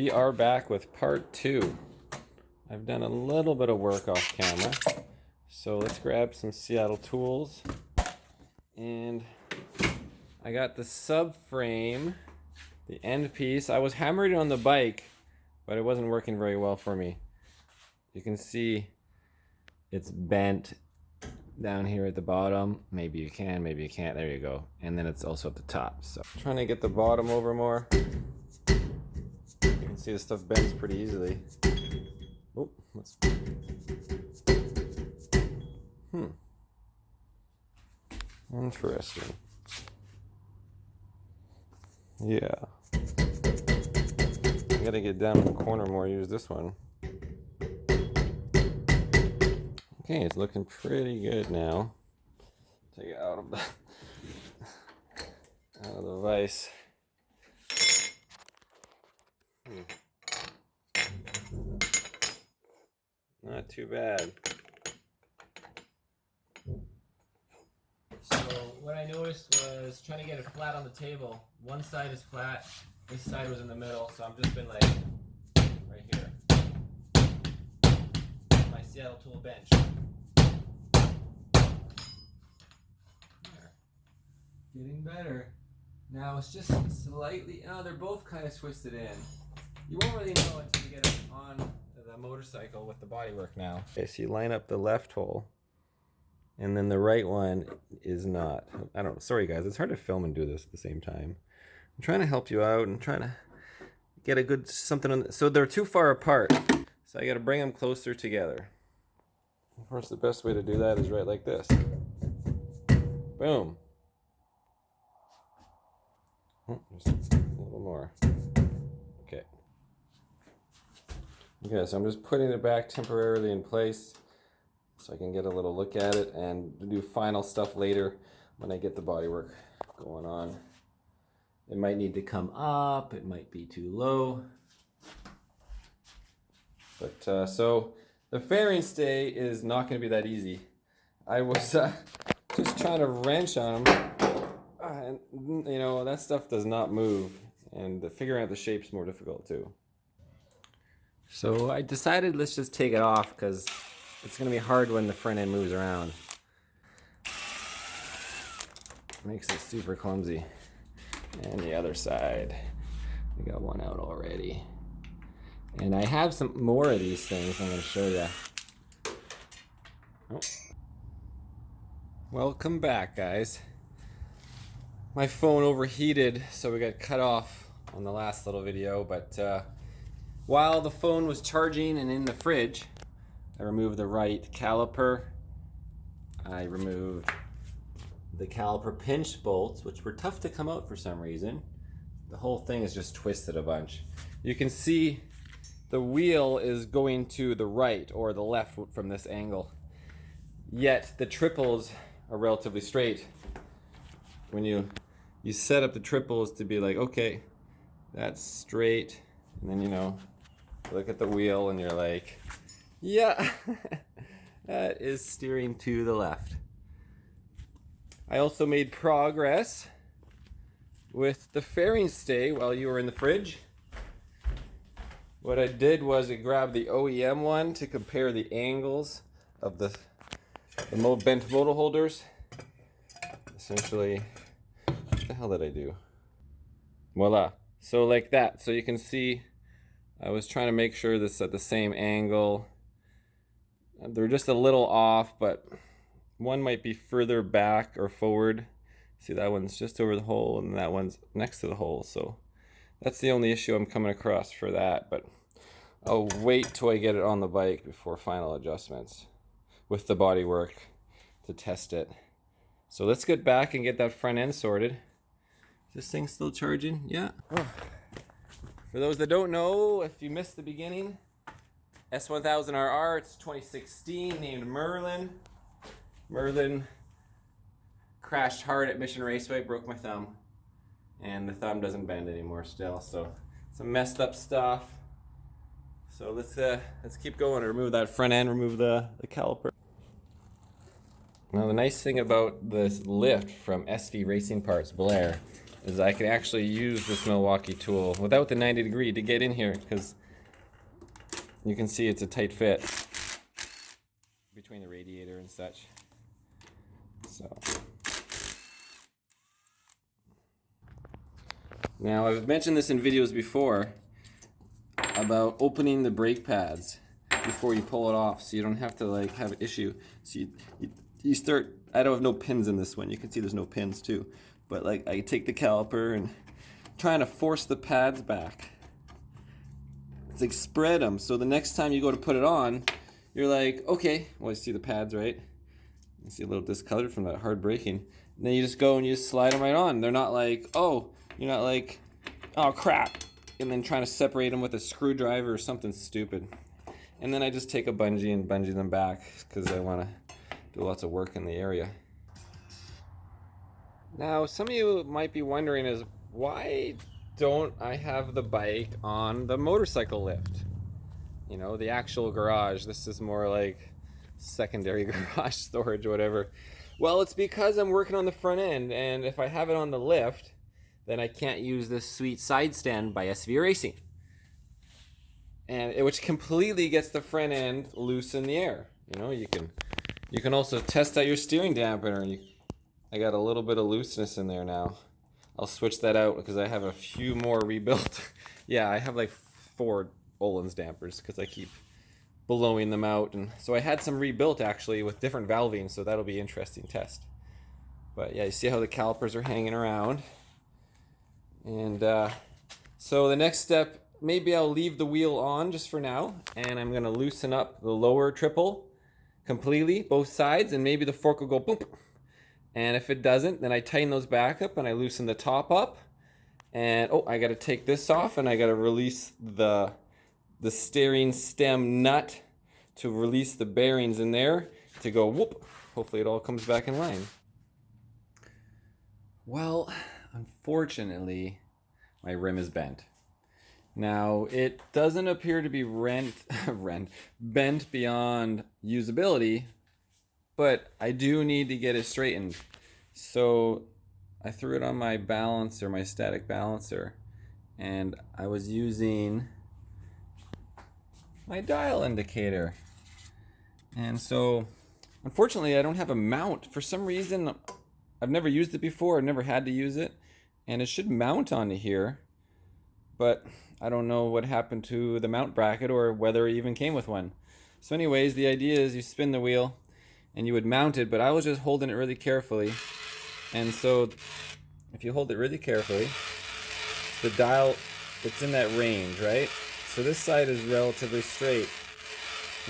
we are back with part 2. I've done a little bit of work off camera, so let's grab some Seattle tools. And I got the subframe, the end piece. I was hammering it on the bike, but it wasn't working very well for me. You can see it's bent down here at the bottom. Maybe you can, maybe you can't. There you go. And then it's also at the top. So I'm trying to get the bottom over more. You can see the stuff bends pretty easily. Oh, let's. Interesting. Yeah. I gotta get down in the corner more. Use this one. Okay, it's looking pretty good now. Take it out of the vise. Not too bad. So what I noticed was trying to get it flat on the table. One side is flat, this side was in the middle, so I've just been like right here. My Seattle tool bench. There. Getting better. Now it's just slightly, they're both kind of twisted in. You won't really know until you get it on the motorcycle with the bodywork now. Okay, so you line up the left hole, and then the right one is not. I don't know. Sorry guys, it's hard to film and do this at the same time. I'm trying to help you out and trying to get a good something on. So they're too far apart, so I got to bring them closer together. Of course, the best way to do that is right like this. Boom. Oh, just a little more. Okay. Okay, so I'm just putting it back temporarily in place so I can get a little look at it and do final stuff later when I get the bodywork going on. It might need to come up, it might be too low. But so the fairing stay is not going to be that easy. I was just trying to wrench on them, and you know, that stuff does not move, and figuring out the shape's more difficult too. So I decided let's just take it off because it's going to be hard when the front end moves around. Makes it super clumsy. And the other side, we got one out already. And I have some more of these things I'm going to show you. Oh. Welcome back, guys. My phone overheated, so we got cut off on the last little video, but while the phone was charging and in the fridge, I removed the right caliper. I removed the caliper pinch bolts, which were tough to come out for some reason. The whole thing is just twisted a bunch. You can see the wheel is going to the right or the left from this angle. Yet the triples are relatively straight. When you set up the triples to be like, okay, that's straight, and then you know, look at the wheel and you're like, yeah, that is steering to the left. I also made progress with the fairing stay while you were in the fridge. What I did was I grabbed the OEM one to compare the angles of the bent motor holders. Essentially, what the hell did I do? Voila. So like that. So you can see I was trying to make sure this is at the same angle. They're just a little off, but one might be further back or forward. See, that one's just over the hole and that one's next to the hole. So that's the only issue I'm coming across for that. But I'll wait till I get it on the bike before final adjustments with the bodywork to test it. So let's get back and get that front end sorted. Is this thing still charging? Yeah. Oh. For those that don't know, if you missed the beginning, S1000RR, it's 2016, named Merlin. Merlin crashed hard at Mission Raceway, broke my thumb, and the thumb doesn't bend anymore still, so some messed up stuff. So let's keep going. Remove that front end, remove the caliper. Now the nice thing about this lift from SV Racing Parts Blair is I could actually use this Milwaukee tool without the 90 degree to get in here, because you can see it's a tight fit between the radiator and such. So now, I've mentioned this in videos before about opening the brake pads before you pull it off, so you don't have to like have an issue. So you start, I don't have no pins in this one, you can see there's no pins too, but like I take the caliper and trying to force the pads back. It's like spread them, so the next time you go to put it on, you're like, okay, well, you see the pads, right? You see a little discolored from that hard braking. And then you just go and you just slide them right on. They're not like, oh, you're not like, oh crap, and then trying to separate them with a screwdriver or something stupid. And then I just take a bungee and bungee them back because I want to do lots of work in the area. Now, some of you might be wondering is, why don't I have the bike on the motorcycle lift? You know, the actual garage. This is more like secondary garage storage or whatever. Well, it's because I'm working on the front end, and if I have it on the lift, then I can't use this sweet side stand by Irnieracing, and which completely gets the front end loose in the air. You know, you can also test out your steering dampener, and I got a little bit of looseness in there now. I'll switch that out because I have a few more rebuilt. Yeah, I have like 4 Öhlins dampers because I keep blowing them out, and so I had some rebuilt actually with different valving, so that'll be an interesting test. But yeah, you see how the calipers are hanging around. And so the next step, maybe I'll leave the wheel on just for now, and I'm gonna loosen up the lower triple completely, both sides, and maybe the fork will go boom. And if it doesn't, then I tighten those back up and I loosen the top up. And oh, I gotta take this off, and I gotta release the steering stem nut to release the bearings in there to go whoop. Hopefully it all comes back in line. Well, unfortunately, my rim is bent. Now, it doesn't appear to be bent beyond usability, but I do need to get it straightened. So I threw it on my balancer, my static balancer, and I was using my dial indicator. And so, unfortunately, I don't have a mount. For some reason, I've never used it before, I've never had to use it, and it should mount onto here, but I don't know what happened to the mount bracket or whether it even came with one. So anyways, the idea is you spin the wheel and you would mount it, but I was just holding it really carefully. And so if you hold it really carefully, the dial, it's in that range, right? So this side is relatively straight,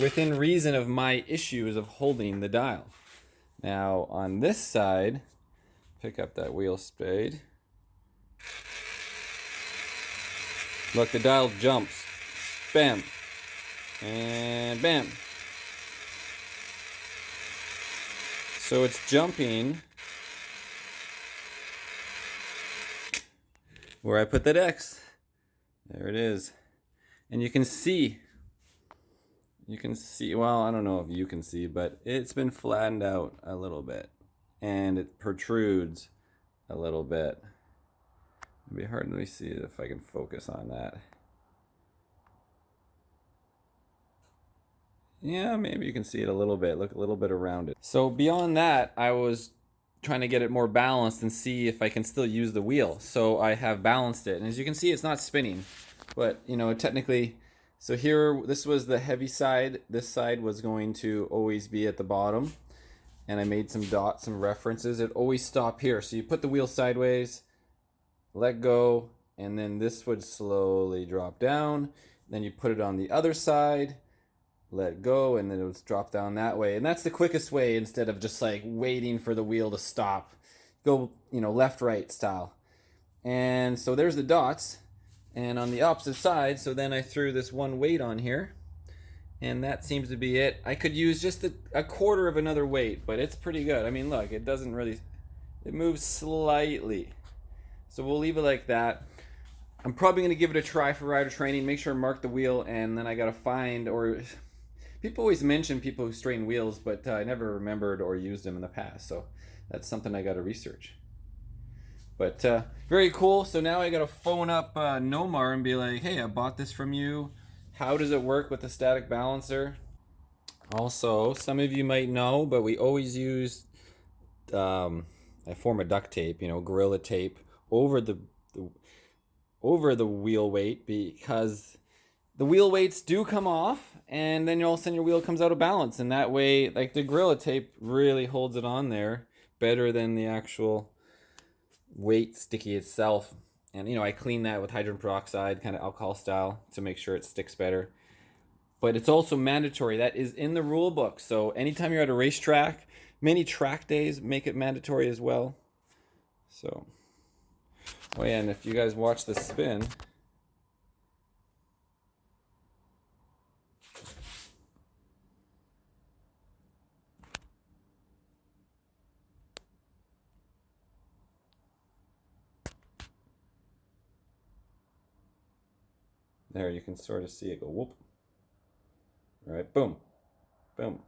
within reason of my issues of holding the dial. Now on this side, pick up that wheel spade. Look, the dial jumps. Bam. And bam. So it's jumping where I put that X. There it is. And you can see, well, I don't know if you can see, but it's been flattened out a little bit. And it protrudes a little bit. It'd be hard. Let me see if I can focus on that. Yeah, maybe you can see it a little bit. Look a little bit around it. So beyond that, I was trying to get it more balanced and see if I can still use the wheel. So I have balanced it. And as you can see, it's not spinning. But, you know, technically, so here, this was the heavy side. This side was going to always be at the bottom. And I made some dots, some references. It always stop here. So you put the wheel sideways, let go, and then this would slowly drop down. Then you put it on the other side, let go, and then it would drop down that way. And that's the quickest way, instead of just like waiting for the wheel to stop. Go, you know, left, right style. And so there's the dots. And on the opposite side, so then I threw this one weight on here. And that seems to be it. I could use just a quarter of another weight, but it's pretty good. I mean, look, it doesn't really, it moves slightly. So we'll leave it like that. I'm probably going to give it a try for rider training, make sure to mark the wheel, and then I got to find, or people always mention people who straighten wheels, but I never remembered or used them in the past. So that's something I got to research. But very cool. So now I gotta phone up Nomar and be like, hey, I bought this from you. How does it work with the static balancer? Also, some of you might know, but we always use a form of duct tape, you know, Gorilla Tape over the wheel weight, because the wheel weights do come off, and then all of a sudden your wheel comes out of balance, and that way, like, the Gorilla Tape really holds it on there better than the actual weight sticky itself. And you know, I clean that with hydrogen peroxide, kind of alcohol style, to make sure it sticks better. But it's also mandatory. That is in the rule book. So anytime you're at a racetrack, many track days make it mandatory as well. So, oh yeah, and if you guys watch the spin, there you can sort of see it go whoop. All right, boom, boom.